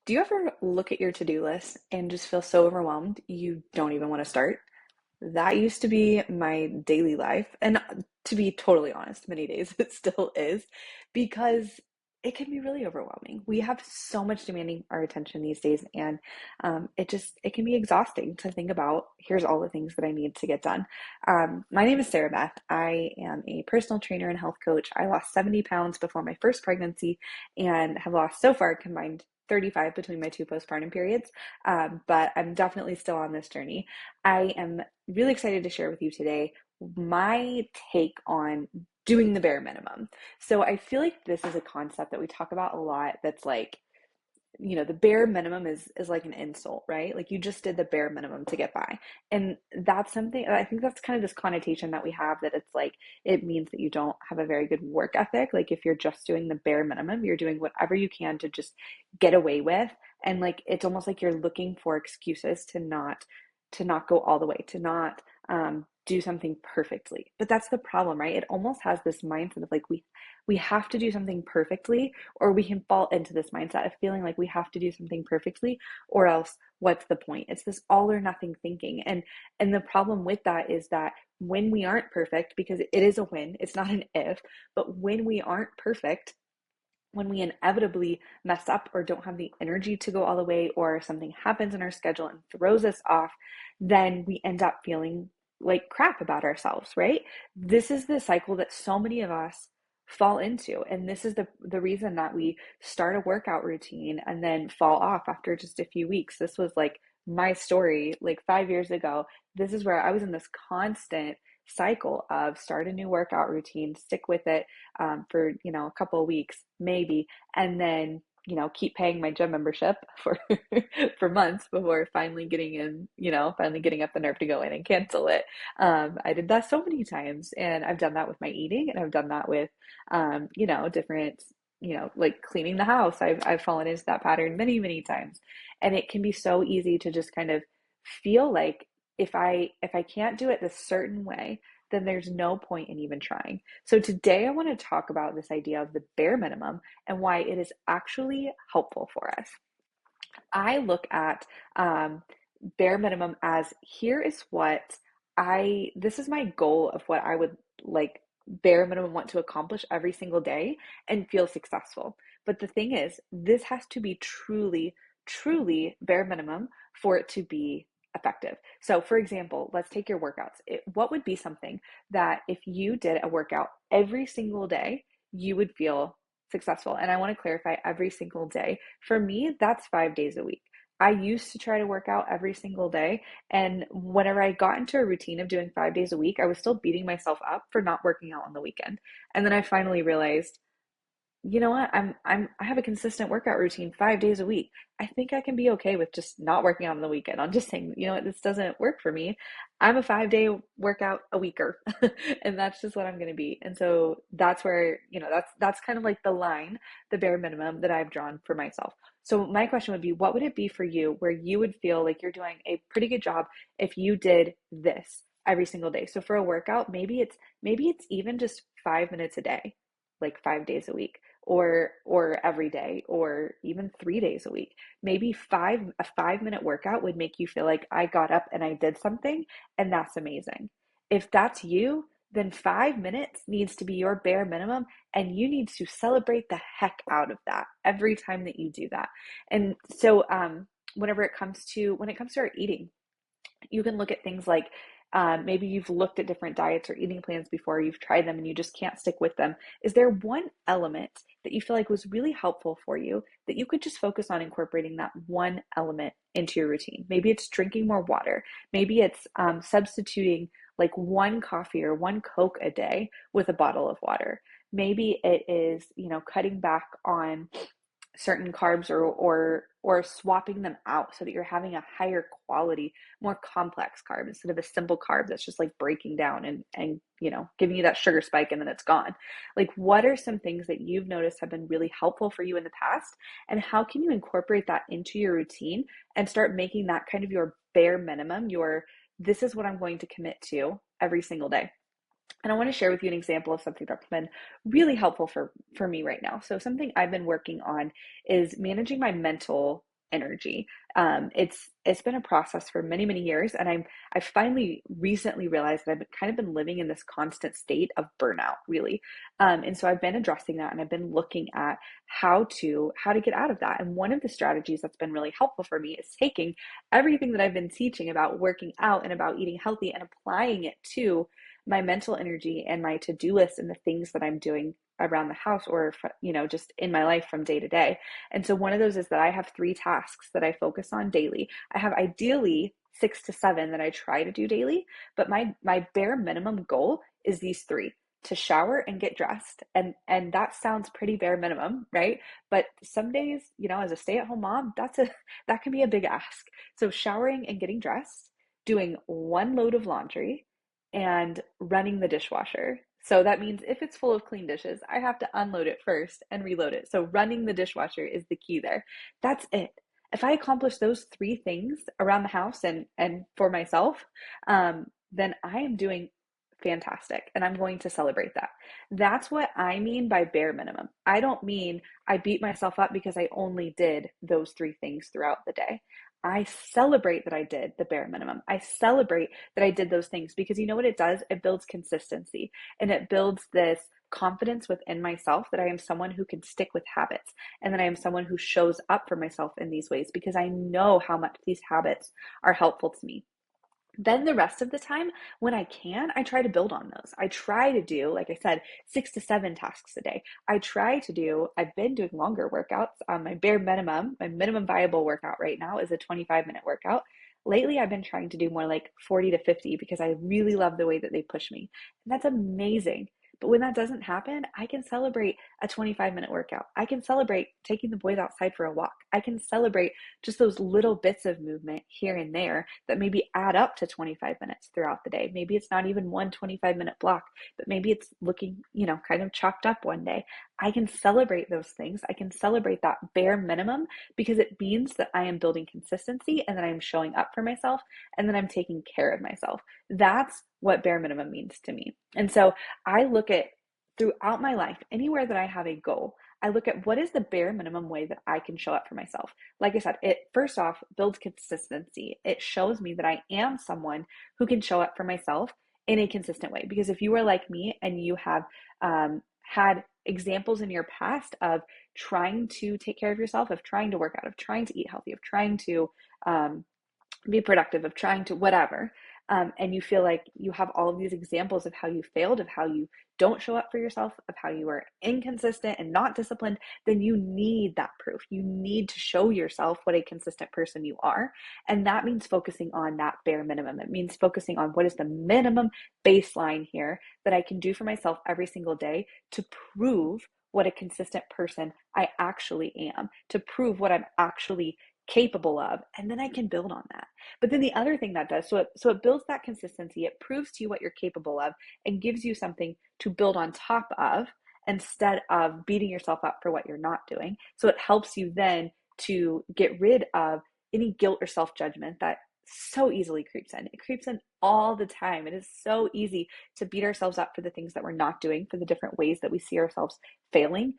Do you ever look at your to-do list and just feel so overwhelmed you don't even want to start? That used to be my daily life. And to be totally honest, many days it still is because it can be really overwhelming. We have so much demanding our attention these days, and it can be exhausting to think about. Here's all the things that I need to get done. My name is Sarah Beth. I am a personal trainer and health coach. I lost 70 pounds before my first pregnancy and have lost so far combined 35 between my two postpartum periods. But I'm definitely still on this journey. I am really excited to share with you today my take on doing the bare minimum. So I feel like this is a concept that we talk about a lot that's like, the bare minimum is like an insult, right? Like you just did the bare minimum to get by. And that's something I think that's kind of this connotation that we have that it's like it means that you don't have a very good work ethic. Like if you're just doing the bare minimum, you're doing whatever you can to just get away with. And like it's almost like you're looking for excuses to not go all the way, to not do something perfectly. But that's the problem, right? It almost has this mindset of like we have to do something perfectly, or we can fall into this mindset of feeling like we have to do something perfectly, or else what's the point? It's this all or nothing thinking. And the problem with that is that when we aren't perfect, because it is a when, it's not an if, but when we aren't perfect, when we inevitably mess up or don't have the energy to go all the way, or something happens in our schedule and throws us off, then we end up feeling like crap about ourselves, right? This is the cycle that so many of us fall into. And this is the reason that we start a workout routine and then fall off after just a few weeks. This was like my story like 5 years ago. This is where I was in this constant cycle of start a new workout routine, stick with it for a couple of weeks maybe, and then keep paying my gym membership for for months before finally getting in, finally getting up the nerve to go in and cancel it. I did that so many times, and I've done that with my eating, and I've done that with different, like cleaning the house. I've fallen into that pattern many times, and it can be so easy to just kind of feel like if I can't do it this certain way, then there's no point in even trying. So today I want to talk about this idea of the bare minimum and why it is actually helpful for us. I look at bare minimum as here is what this is my goal of what I would like bare minimum want to accomplish every single day and feel successful. But the thing is, this has to be truly bare minimum for it to be effective. So, for example, let's take your workouts. What would be something that if you did a workout every single day, you would feel successful? And I want to clarify every single day. For me, that's 5 days a week. I used to try to work out every single day. And whenever I got into a routine of doing 5 days a week, I was still beating myself up for not working out on the weekend. And then I finally realized, you know what? I have a consistent workout routine 5 days a week. I think I can be okay with just not working out on the weekend. I'm just saying, you know what, this doesn't work for me. I'm a 5 day workout a weeker, and that's just what I'm gonna be. And so that's where, that's kind of like the line, the bare minimum that I've drawn for myself. So my question would be, what would it be for you where you would feel like you're doing a pretty good job if you did this every single day? So for a workout, maybe it's even just 5 minutes a day, like 5 days a week, or every day, or even 3 days a week. Maybe a 5 minute workout would make you feel like I got up and I did something, and that's amazing. If that's you, then 5 minutes needs to be your bare minimum, and you need to celebrate the heck out of that every time that you do that. And so when it comes to our eating, you can look at things like maybe you've looked at different diets or eating plans before, you've tried them and you just can't stick with them. Is there one element that you feel like was really helpful for you that you could just focus on incorporating that one element into your routine? Maybe it's drinking more water. Maybe it's substituting like one coffee or one Coke a day with a bottle of water. Maybe it is, cutting back on certain carbs, or swapping them out so that you're having a higher quality, more complex carb instead of a simple carb that's just like breaking down and giving you that sugar spike and then it's gone. Like, what are some things that you've noticed have been really helpful for you in the past, and how can you incorporate that into your routine and start making that kind of your bare minimum, your this is what I'm going to commit to every single day? And I want to share with you an example of something that's been really helpful for me right now. So something I've been working on is managing my mental energy. It's been a process for many, many years, and I finally recently realized that I've kind of been living in this constant state of burnout, really. And so I've been addressing that, and I've been looking at how to get out of that. And one of the strategies that's been really helpful for me is taking everything that I've been teaching about working out and about eating healthy and applying it to my mental energy and my to-do list and the things that I'm doing around the house or just in my life from day to day. And so one of those is that I have 3 tasks that I focus on daily. I have ideally 6 to 7 that I try to do daily, but my bare minimum goal is these 3: to shower and get dressed. And that sounds pretty bare minimum, right? But some days, as a stay-at-home mom, that can be a big ask. So showering and getting dressed, doing 1 load of laundry, and running the dishwasher. So that means if it's full of clean dishes, I have to unload it first and reload it. So running the dishwasher is the key there. That's it. If I accomplish those 3 things around the house and for myself, then I am doing fantastic, and I'm going to celebrate that. That's what I mean by bare minimum. I don't mean I beat myself up because I only did those 3 things throughout the day. I celebrate that I did the bare minimum. I celebrate that I did those things because you know what it does? It builds consistency, and it builds this confidence within myself that I am someone who can stick with habits, and that I am someone who shows up for myself in these ways because I know how much these habits are helpful to me. Then the rest of the time, when I can, I try to build on those. I try to do, like I said, 6 to 7 tasks a day. I've been doing longer workouts. My bare minimum, my minimum viable workout right now is a 25-minute workout. Lately, I've been trying to do more like 40 to 50 because I really love the way that they push me. And that's amazing. But when that doesn't happen, I can celebrate a 25-minute workout. I can celebrate taking the boys outside for a walk. I can celebrate just those little bits of movement here and there that maybe add up to 25 minutes throughout the day. Maybe it's not even one 25-minute block, but maybe it's looking, kind of chopped up one day. I can celebrate those things. I can celebrate that bare minimum because it means that I am building consistency and that I'm showing up for myself and that I'm taking care of myself. That's what bare minimum means to me. And so I look at throughout my life, anywhere that I have a goal, I look at what is the bare minimum way that I can show up for myself. Like I said, it first off builds consistency. It shows me that I am someone who can show up for myself in a consistent way. Because if you are like me and you have had examples in your past of trying to take care of yourself, of trying to work out, of trying to eat healthy, of trying to um, be productive, of trying to whatever, and you feel like you have all of these examples of how you failed, of how you don't show up for yourself, of how you are inconsistent and not disciplined, then you need that proof. You need to show yourself what a consistent person you are. And that means focusing on that bare minimum. It means focusing on what is the minimum baseline here that I can do for myself every single day to prove what a consistent person I actually am, to prove what I'm actually capable of, and then I can build on that. But then the other thing that does, so it builds that consistency, it proves to you what you're capable of and gives you something to build on top of instead of beating yourself up for what you're not doing. So it helps you then to get rid of any guilt or self-judgment that so easily creeps in. It creeps in all the time. It is so easy to beat ourselves up for the things that we're not doing, for the different ways that we see ourselves failing.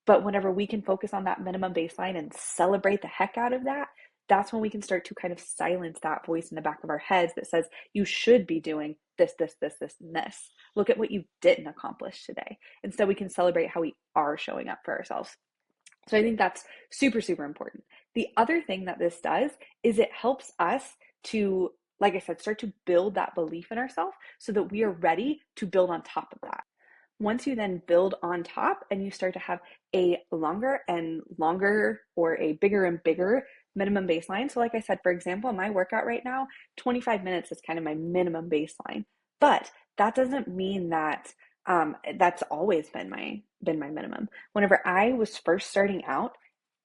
But whenever we can focus on that minimum baseline and celebrate the heck out of that, that's when we can start to kind of silence that voice in the back of our heads that says, you should be doing this, this, this, this, and this. Look at what you didn't accomplish today. Instead, we can celebrate how we are showing up for ourselves. So I think that's super, super important. The other thing that this does is it helps us to, like I said, start to build that belief in ourselves so that we are ready to build on top of that. Once you then build on top and you start to have a longer and longer or a bigger and bigger minimum baseline. So like I said, for example, my workout right now, 25 minutes is kind of my minimum baseline. But that doesn't mean that that's always been my minimum. Whenever I was first starting out,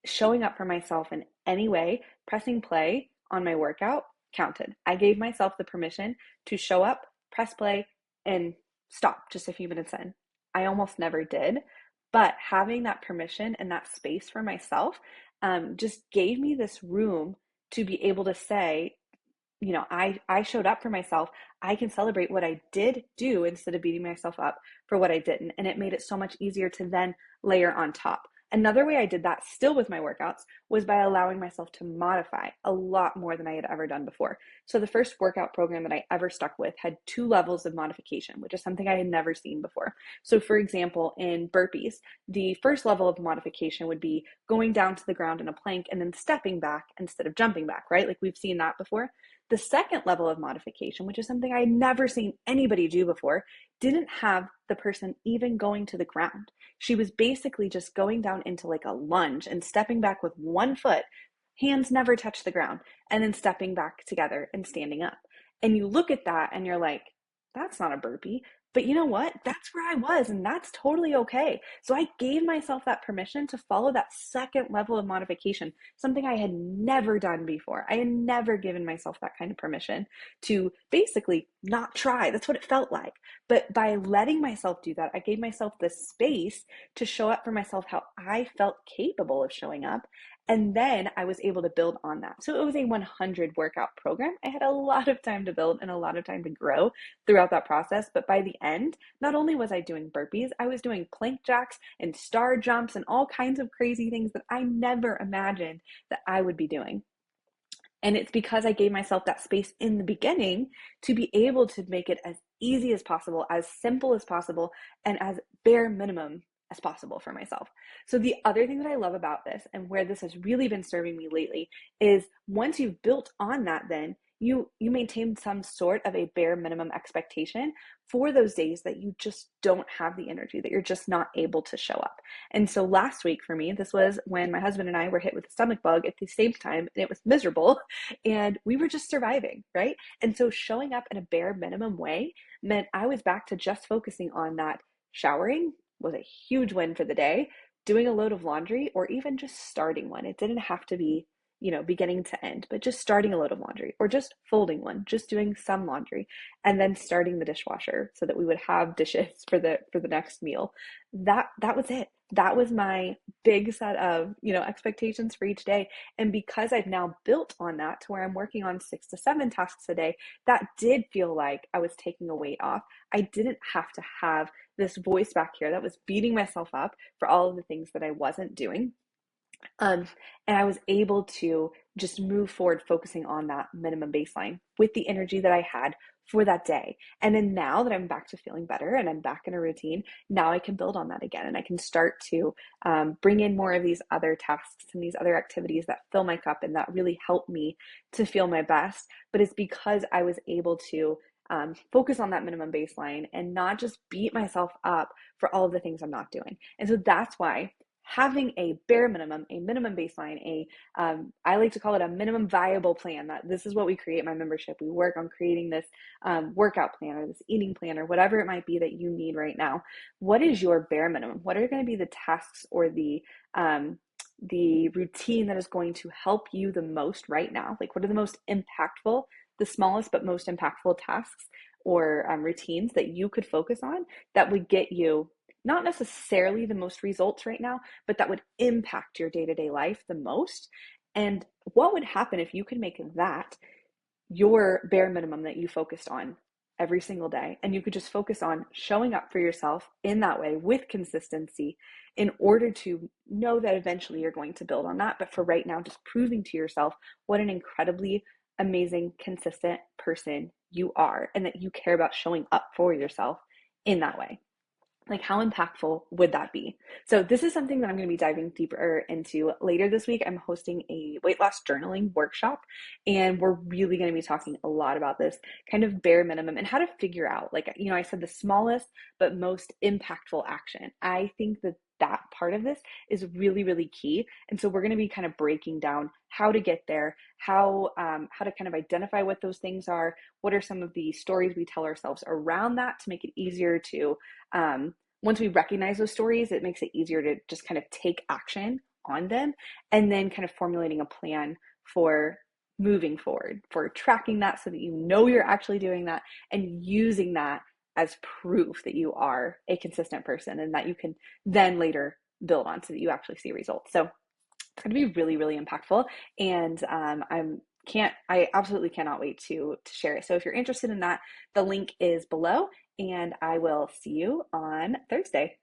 showing up for myself in any way, pressing play on my workout counted. I gave myself the permission to show up, press play, and stop just a few minutes in. I almost never did, but having that permission and that space for myself just gave me this room to be able to say, I showed up for myself. I can celebrate what I did do instead of beating myself up for what I didn't. And it made it so much easier to then layer on top. Another way I did that still with my workouts was by allowing myself to modify a lot more than I had ever done before. So the first workout program that I ever stuck with had 2 levels of modification, which is something I had never seen before. So for example, in burpees, the first level of modification would be going down to the ground in a plank and then stepping back instead of jumping back, right? Like we've seen that before. The second level of modification, which is something I had never seen anybody do before, didn't have the person even going to the ground. She was basically just going down into like a lunge and stepping back with one foot, hands never touch the ground, and then stepping back together and standing up. And you look at that and you're like, that's not a burpee. But you know what? That's where I was, and that's totally okay. So I gave myself that permission to follow that second level of modification, something I had never done before. I had never given myself that kind of permission to basically not try. That's what it felt like. But by letting myself do that, I gave myself the space to show up for myself how I felt capable of showing up. And then I was able to build on that. So it was a 100 workout program. I had a lot of time to build and a lot of time to grow throughout that process. But by the end, not only was I doing burpees, I was doing plank jacks and star jumps and all kinds of crazy things that I never imagined that I would be doing. And it's because I gave myself that space in the beginning to be able to make it as easy as possible, as simple as possible, and as bare minimum as possible for myself. So the other thing that I love about this and where this has really been serving me lately is once you've built on that, then you maintain some sort of a bare minimum expectation for those days that you just don't have the energy, that you're just not able to show up. And so last week for me, this was when my husband and I were hit with a stomach bug at the same time, and it was miserable, and we were just surviving, right? And so showing up in a bare minimum way meant I was back to just focusing on that. Showering was a huge win for the day, doing a load of laundry, or even just starting one. It didn't have to be, beginning to end, but just starting a load of laundry or just folding one, just doing some laundry, and then starting the dishwasher so that we would have dishes for the next meal. That was it. That was my big set of, expectations for each day. And because I've now built on that to where I'm working on 6 to 7 tasks a day, that did feel like I was taking a weight off. I didn't have to have this voice back here that was beating myself up for all of the things that I wasn't doing. Um, and I was able to just move forward, focusing on that minimum baseline with the energy that I had for that day. And then now that I'm back to feeling better and I'm back in a routine, now I can build on that again. And I can start to bring in more of these other tasks and these other activities that fill my cup and that really help me to feel my best. But it's because I was able to focus on that minimum baseline and not just beat myself up for all of the things I'm not doing. And so that's why having a bare minimum, a minimum baseline, I like to call it a minimum viable plan. That this is what we create my membership. We work on creating this workout plan or this eating plan or whatever it might be that you need right now. What is your bare minimum? What are going to be the tasks or the routine that is going to help you the most right now? Like, what are the most impactful, the smallest but most impactful tasks or routines that you could focus on that would get you not necessarily the most results right now, but that would impact your day-to-day life the most? And what would happen if you could make that your bare minimum that you focused on every single day, and you could just focus on showing up for yourself in that way with consistency in order to know that eventually you're going to build on that. But for right now, just proving to yourself what an incredibly amazing, consistent person you are and that you care about showing up for yourself in that way. Like, how impactful would that be? So this is something that I'm going to be diving deeper into later this week. I'm hosting a weight loss journaling workshop, and we're really going to be talking a lot about this kind of bare minimum and how to figure out, like, I said the smallest but most impactful action. I think that part of this is really, really key. And so we're going to be kind of breaking down how to get there, how to kind of identify what those things are, what are some of the stories we tell ourselves around that to make it easier to once we recognize those stories, it makes it easier to just kind of take action on them, and then kind of formulating a plan for moving forward, for tracking that so that you know you're actually doing that and using that as proof that you are a consistent person and that you can then later build on so that you actually see results. So it's going to be really, really impactful. And I absolutely cannot wait to share it. So if you're interested in that, the link is below, and I will see you on Thursday.